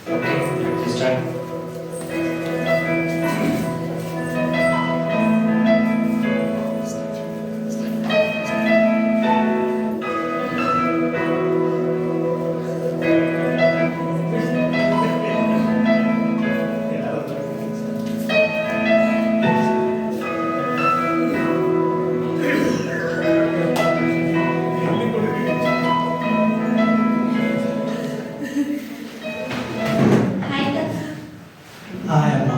Okay, start. Hi తాత. Hi అమ్మా.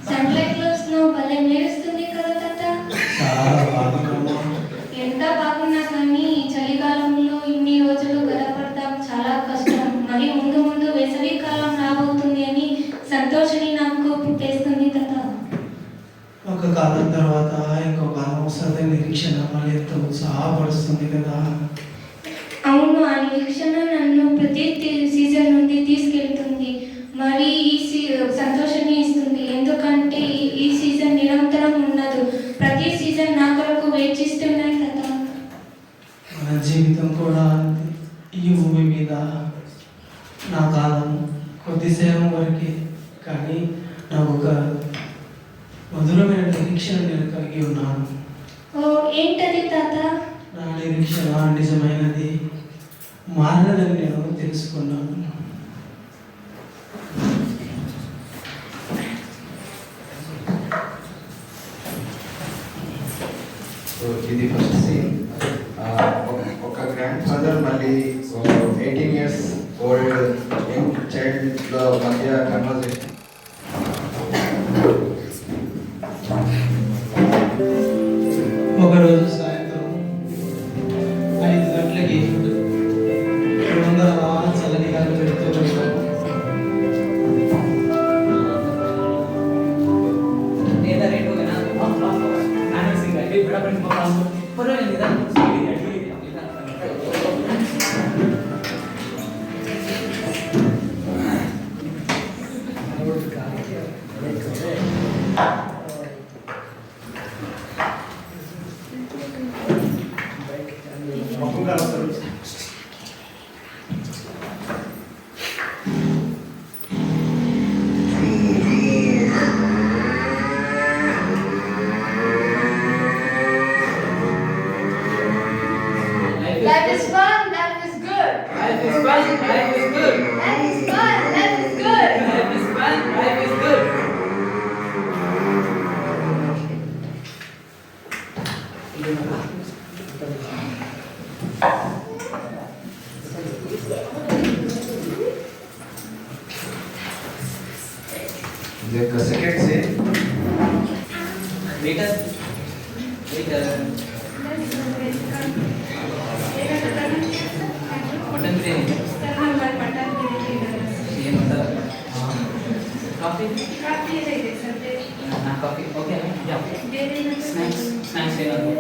Sunlight లో స్నో భలే మెరుస్తుంది కదా తాత. చాలా బాగుందమ్మా. ఎంత బాగున్నా కానీ ఈ చలికాలంలో ఇన్ని రోజులు గడపడటం చాలా కష్టం. మరి ముందు ముందు వేసవి కాలం రాబోతుంది అని సంతోషాన్ని నాకు పుట్టేస్తుంది తాత. ఒక కాలం తర్వాత ఇంకో కాలం వస్తుంది నిరీక్షణ మళ్ళీ ఎంతో ఉత్సాహపరుస్తుంది కదా. అవును, ఆ నిరీక్షణ నన్ను ప్రతి సీజన్ నుండి తీసుకెళ్తుంది. మరి సంతోషాన్ని ఇస్తుంది. ఎందుకంటే ఈ సీజన్ నిరంతరం ఉండదు. ప్రతి సీజన్ నా కొరకు వేచిస్తున్నాయి కదా. మన జీవితం కూడా అంతే. ఈ భూమి మీద నా కాలం కొద్దిసేపు వరకే, కానీ నాకు ఒక మధురమైన నిరీక్షణ నేను కలిగి ఉన్నాను. ఓ, ఏంటది తాత? నా నిరీక్షణ నిజమైనది, మారదని నేను తెలుసుకున్నాను. సో ఇది ఫస్ట్ సీన్. ఒక గ్రాండ్ ఫాదర్ మళ్ళీ 18 years ఓల్డ్ యంగ్ చైల్డ్లో మధ్య కన్వర్జేషన్. ఒకరోజు సాయంత్రం 5 గంటలకి ముందర చల్లని గాలి పెడుతూ ఉంటాము. Life is fun, life is good. Life is fun, life is good. Life is fun, life is good. Life is fun, life is good. ఇది ఒక second scene. Waiter, waiter. Mutton biryani. ಏನು ಅಂತ coffee coffee okay snacks snacks ಏನಾದ್ರು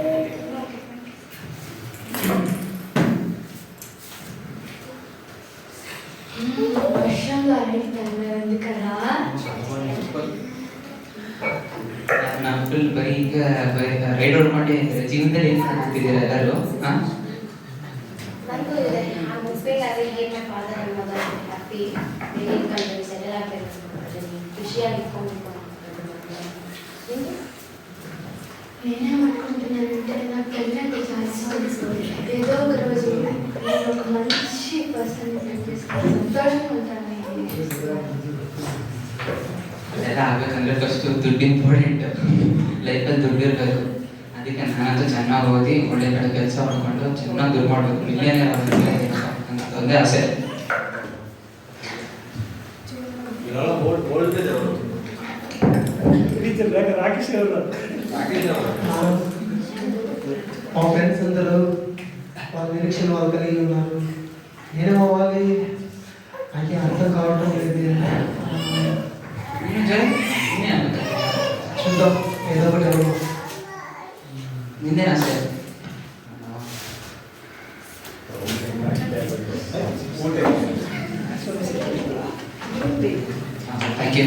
వర్షంలో అడిగినాను కదా. ನನ್ನ uncle ಬರೀ ಈಗ ರೈಡ್ ಔಟ್ ಮಾಡಿ ಜೀವನದಲ್ಲಿ ಏನು ಮಾಡ್ತಿದ್ದೀರಾ ಎಲ್ಲರೂ ಹಾಂ నాకు ఆ ముప్పై కాదు మా father and mother happy country settle అయిపోయింది. ఖుషియాಗಿ నేనేమనుకుంటున్నానంటే నాకు పెళ్ళంటే చాలా ఏదో ఒక రోజు నేను ఒక మంచి పర్సన్ చేసుకొని సంతోషంగా ఉంటాను. ಅದೆಲ್ಲ ಆಗ್ಬೇಕಂದ್ರೆ ಫಸ್ಟ್ ದುಡ್ಡು ಇಂಪಾರ್ಟೆಂಟ್. ಲೈಫಲ್ಲಿ ದುಡ್ಡು ಇರಬೇಕು. ಅದಕ್ಕೆ ನಾನಂತೂ ಚೆನ್ನಾಗಿ ಓದಿ ಒಳ್ಳೆ ಕಡೆ ಕೆಲಸ ಮಾಡ್ಕೊಂಡು ಚೆನ್ನಾಗಿ ದುಡ್ಡು ಮಾಡಬೇಕು. ಮಿಲಿಯನೇರ್ ಆಗಬೇಕು ಅಂತ ಒಂದೇ ಆಸೆ. మా ఫ్రెండ్స్ అందరూ వాళ్ళ నిరీక్షణ వాళ్ళు కలిగి ఉన్నారు. నేను అవ్వాలి అంటే అర్థం కావటం లేదు. చూద్దాం, ఏదో ఒకటి అవ్వదు. ನಿಂದೇ ಆಸೆ. Thank you.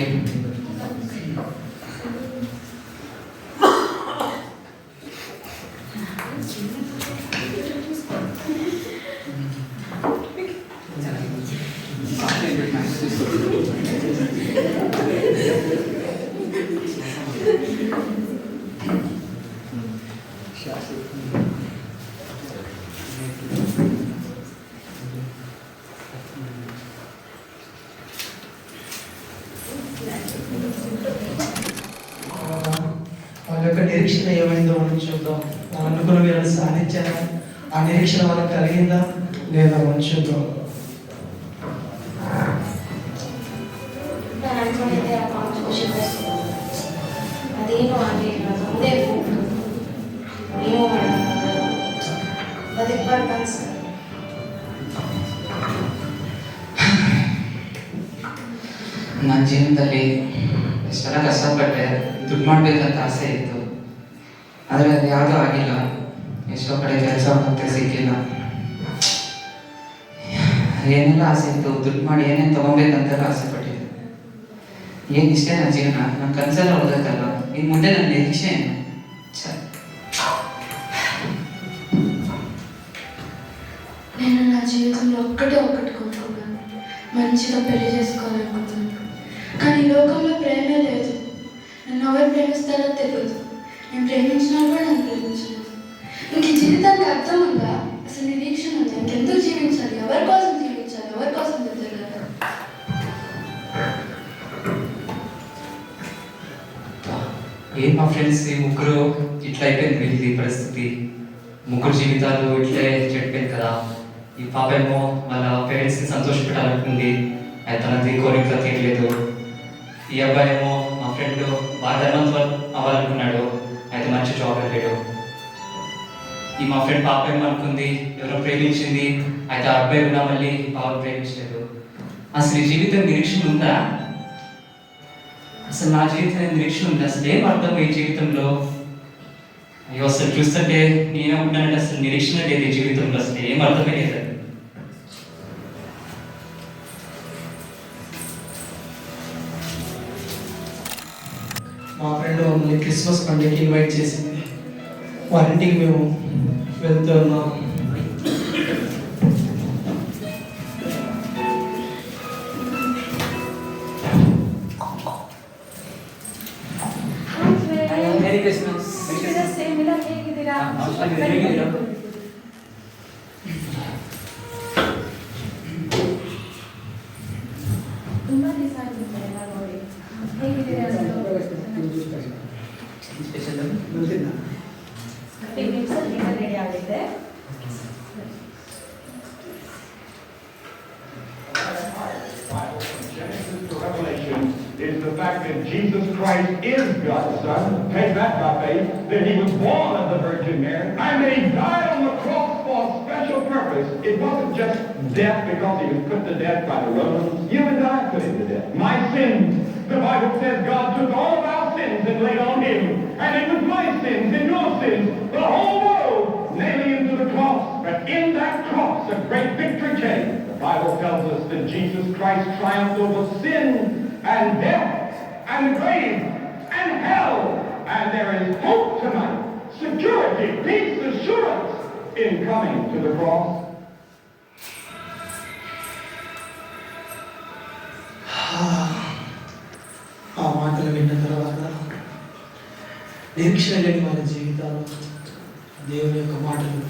వాళ్ళ యొక్క నిరీక్షణ ఏమైందో మనం చూద్దాం. వాళ్ళు అనుకున్న వీళ్ళని సాధించారా? ఆ నిరీక్షణ వాళ్ళకి కలిగిందా లేదా మనం చూద్దాం. ನಾನು ಅನ್ಕೊಂಡಿದ್ದೆ ಆ ಕಾಂಟ್ರಿಬ್ಯೂಷನ್ ಅದೇನು ಆಗಲಿಲ್ಲ. ಒಂದೇ ಏನೋ ಬದುಕಬಾರ್ದು ಅನ್ಸುತ್ತೆ. ನನ್ನ ಜೀವನದಲ್ಲಿ ಎಷ್ಟೆಲ್ಲ ಕಷ್ಟಪಟ್ಟೆ, ದುಡ್ಡು ಮಾಡಬೇಕಂತ ಆಸೆ ಇತ್ತು, ಆದರೆ ಅದು ಯಾವುದೂ ಆಗಿಲ್ಲ. ಎಷ್ಟೋ ಕಡೆ ಕೆಲಸ ಮತ್ತೆ ಸಿಕ್ಕಿಲ್ಲ. ಏನೆಲ್ಲ ಆಸೆ ಇತ್ತು, ದುಡ್ಡು ಮಾಡಿ ಏನೇನು ತೊಗೊಬೇಕಂತೆಲ್ಲ ಆಸೆ ಪಟ್ಟಿದ್ದೆ. ಏನು ಇಷ್ಟೇ ನನ್ನ ಜೀವನ, ನನ್ನ ಕನಸೆಲ್ಲ ಉಳಿದೈತಲ್ಲ, ಇನ್ನು ಮುಂದೆ ನನ್ನ ನಿರೀಕ್ಷೆ ಏನು? నేను నా జీవితంలో ఒక్కటి కోరుకున్నాను, మంచిగా పెళ్లి చేసుకోవాలనుకుంటున్నాను. కానీ ఈ లోకంలో ప్రేమే లేదు. నన్ను ఎవరు ప్రేమిస్తారో తెలియదు. నేను ప్రేమించిన కూడా నన్ను ప్రేమించలేదు. ఇంక ఈ జీవితానికి అర్థం ఉందా? అసలు నిరీక్షణ ఉందా? ఇంకెందుకు జీవించాలి? ఎవరి కోసం జీవించాలి? ఎవరి కోసం బ్రతకాలి? మా ఫ్రెండ్స్ ముగ్గురు ఇట్లా అయిపోయింది వీళ్ళది పరిస్థితి. ముగ్గురు జీవితాలు ఇట్లే చెడిపోయింది కదా. ఈ పాప ఏమో వాళ్ళ పేరెంట్స్ని సంతోషపెట్టాలనుకుంది, అయితే తనది కోరిక తీరలేదు. ఈ అబ్బాయి ఏమో మా ఫ్రెండ్ బాగా ధనవంతులు అవ్వాలనుకున్నాడు, అయితే మంచి జాబ్ వెళ్ళాడు. ఈ మా ఫ్రెండ్ పాప ఏమో అనుకుంది, ఎవరో ప్రేమించింది, అయితే ఆ అబ్బాయి కూడా మళ్ళీ బాగా ప్రేమించలేదు. అసలు ఈ జీవితం నిరీక్షణ ఉందా? అసలు నా జీవితం నిరీక్షణ ఉంది? అసలు ఏం అర్థం ఈ జీవితంలో? అయ్యో అసలు చూస్తుంటే నేనేమంటున్నానంటే అసలు నిరీక్షణ లేదు ఈ జీవితంలో, అసలు ఏం అర్థమే లేదు. మా ఫ్రెండ్ మమ్మల్ని క్రిస్మస్ పండుగకి ఇన్వైట్ చేసింది. వారింటికి మేము వెళ్తూ ఉన్నాం. Merry Christmas. ಹೇಗಿದ್ದೀರಾ? ತುಂಬಾ ದಿವಸ ಆಗಿತ್ತು ಎಲ್ಲ ನೋಡಿ. ಹೇಗಿದ್ದೀರಾ? ರೆಡಿ ಆಗಿದೆ. Is the fact that Jesus Christ is God's Son, take that by faith, that He was born of the Virgin Mary, and that He died on the cross for a special purpose. It wasn't just death because He was put to death by the Romans. You and I put Him to death. My sins, the Bible says God took all of our sins and laid on Him. And it was my sins and your sins, the whole world, nailing Him to the cross. But in that cross, a great victory came. The Bible tells us that Jesus Christ triumphed over sin and death and the grave and hell. And there is hope tonight, security, peace, assurance in coming to the cross. ఆ మాటలు విన్న తర్వాత నిరీక్షణ లేని వాళ్ళ జీవితాలు దేవుని యొక్క మాటలు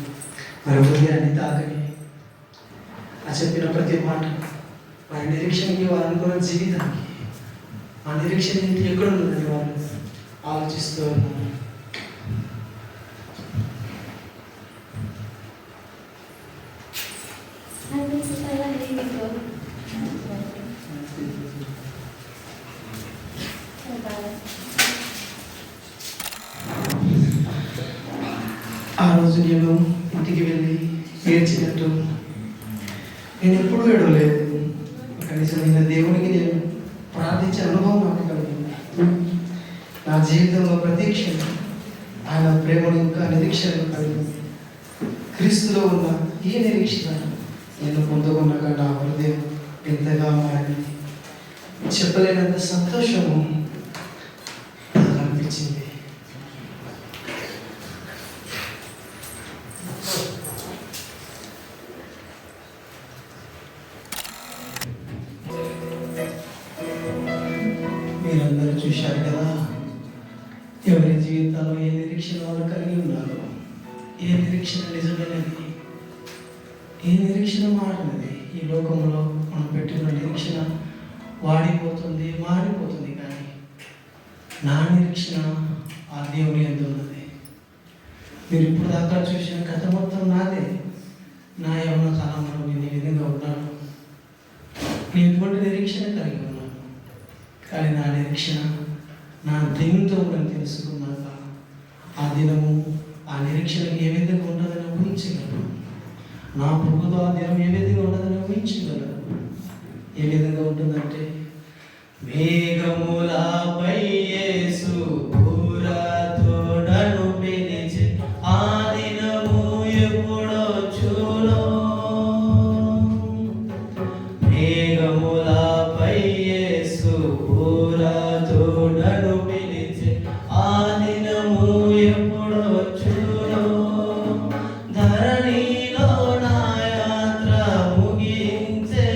మరి హృదయాన్ని తాకని ఆ చెప్పిన ప్రతి మాట వారి నిరీక్షణకి వారు అనుకున్న జీవితానికి ఆ నిరీక్షణ ఎక్కడ ఉందని వాళ్ళు ఆలోచిస్తూ ఉన్నారు. ಅನಿಸುತ್ತಲ್ಲ ಹೇಗಿತ್ತು? ఆ రోజు నేను ఇంటికి వెళ్ళి ఏడ్చినట్టు నేను ఎప్పుడూ ఏడవలేదు. కనీసమైన దేవునికి నేను ప్రార్థించే అనుభవం నాకు కలిగింది. నా జీవితంలో ప్రతి క్షణం ఆయన ప్రేమను ఇంకా నిరీక్షణ కలిగింది. క్రీస్తులో ఉన్న ఈ నిరీక్షణ నేను పొందుకున్నాక నా హృదయం ఎంతగా మారింది. చెప్పలేనంత సంతోషము నాకు అనిపించింది. చూశారు కదా, ఎవరి జీవితాల్లో ఏ నిరీక్షణ వాళ్ళు కలిగి ఉన్నారు, ఏ నిరీక్షణ నిజమైనది, ఏ నిరీక్షణ మారినది. ఈ లోకంలో మనం పెట్టిన నిరీక్షణ వాడిపోతుంది, మారిపోతుంది, కానీ నా నిరీక్షణ ఆ దేవుని యందు ఉన్నది. మీరు ఇప్పుడు దాకా చూసిన కథ మొత్తం నాదే. నా యవ్వన కాలంలో నేను ఈ విధంగా ఉన్నాను, నేను ఇటువంటి నిరీక్షణ కలిగి ఉన్నాను. కానీ నా నిరీక్షణ నా దేవునితో కూడా తెలుసుకున్నాక ఆ దినము ఆ నిరీక్షణకు ఏ విధంగా ఉండదని ఊహించగలను. నా ప్రభుతో ఆ దినం ఏ విధంగా ఉండదని ఊహించగలను. ఏ విధంగా ఉంటుందంటే, మేఘములపై యేసు ఊరతో నన్ను పిలిచి ఆ దినము ఎప్పుడొచ్చునో. మేఘములపై యేసు ఊరతో నన్ను పిలిచి ఆ దినము ఎప్పుడొచ్చునో. ధరణిలో నా యాత్ర ముగించే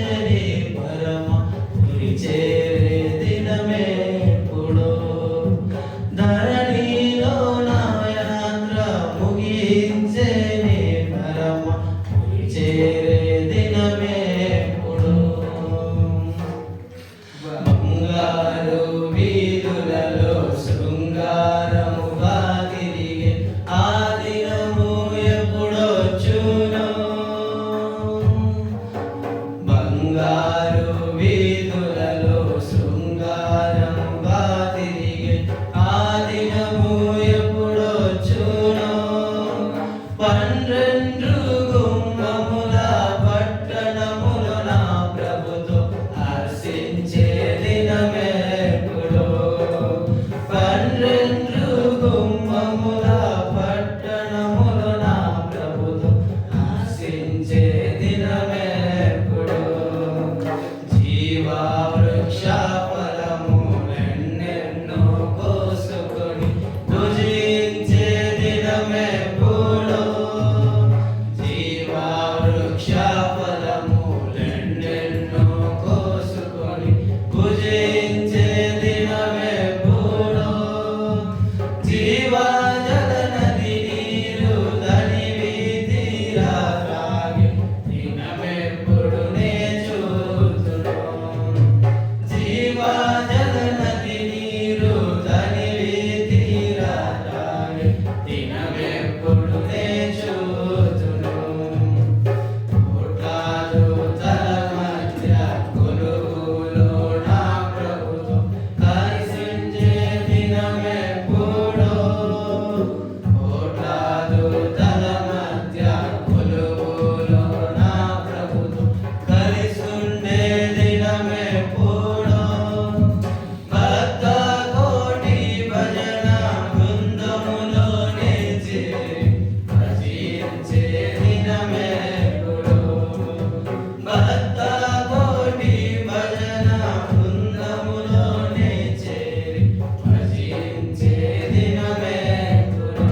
పరమ పురి చేరే దినమేప్పుడో. ధరణిలో నా యాత్ర ముగించే పరమ పురి చేరే దినమేప్పుడో. బంగారు వీధులలో శృంగారముగా తిరిగే ఆ దినము ఎప్పుడొచ్చునో. బంగారు వీధులలో శృంగారముగా తిరిగే ఆ దినము ఎప్పుడొచ్చునో. 12 గుమ్మముల పట్టణములో నా ప్రభుతో హర్షించే దినమేప్పుడో. 12 గుమ్మముల పట్టణములో నా ప్రభుతో హర్షించే దినమేప్పుడో. జీవవృక్ష ఫలములెన్నెన్నో కోసుకొని భుజించే దినమేప్పుడో. జీవవృక్ష ఫలములెన్నెన్నో కోసుకొని భుజించే దినమేప్పుడో. జీవజల నది నీరు తనివి తీరా త్రాగే దినమెప్పుడు నే చూతును. జీవజల నది నీరు తనివి తీరా త్రాగే దినమెప్పుడు నే చూతును. కోట్లాదు తల మధ్య కొలువులో నా ప్రభుతో కలిసించే దినమెప్పుడో. కోట్లాదు తల మధ్య కొలువులో నా ప్రభుతో కలిసుండే దినమెప్పుడో. భక్త కోటి భజన బృందములోనే చేరి భజించే దినమెప్పుడో. భక్త కోటి భజన బృందములోనే చేరి భజించే దినమెప్పుడో.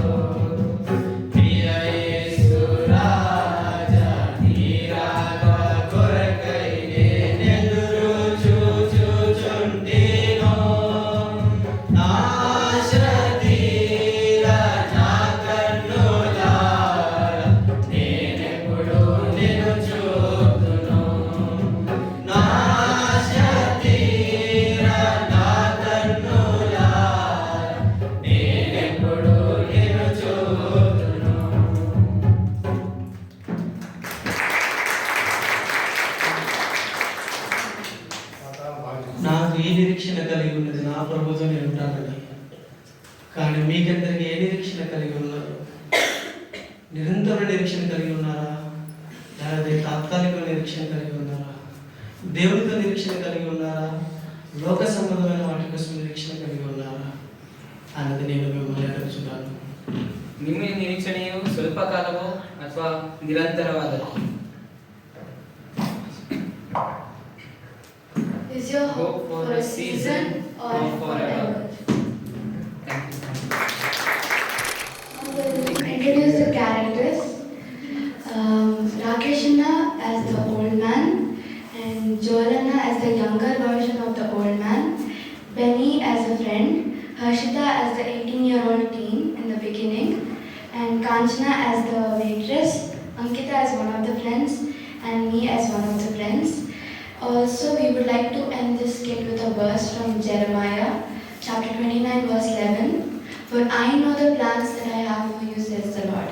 ప్రియ యేసు రాజా నీ రాగా కొరకై నేనెదురు చూచుచుంటినో. నా ఆశ తీరా నా కన్నులారా నేనెప్పుడు నిన్ను చూతును. నా ఆశ తీరా నా కన్నులారా నేనెప్పుడు నిన్ను చూతును. నాకు ఈ నిరీక్షణ కలిగి ఉన్నది, నా ప్రభుతో నేను ఉంటానని. కానీ మీకందరికీ ఏ నిరీక్షణ కలిగి ఉన్నారు? నిరంతర నిరీక్షణ కలిగి ఉన్నారా? లేకపోతే తాత్కాలిక నిరీక్షణ కలిగి ఉన్నారా? దేవునితో నిరీక్షణ కలిగి ఉన్నారా? లోక సంబంధమైన వాటి కోసం నిరీక్షణ కలిగి ఉన్నారా అన్నది నేను మిమ్మల్ని అడుగుతున్నాను. ನಿಮ್ಮ ನಿರೀಕ್ಷಣೆಯು ಸ್ವಲ್ಪ ಕಾಲವೋ ಅಥವಾ ನಿರಂತರವಾದದ್ದು? Is your hope Hope for a season or forever? I will introduce the characters. Rakesh Anna as the old man and Joel Anna as the younger version of the old man. Benny me as a friend, Harshita as the 18-year-old teen in the beginning, and Kanchana as the waitress, Ankita as one of the friends, and me as one of the friends. Also, we would like to end this skit with a verse from Jeremiah, chapter 29, verse 11. For I know the plans that I have for you, says the Lord.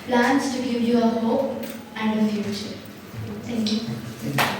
Plans to give you a hope and a future. Thank you.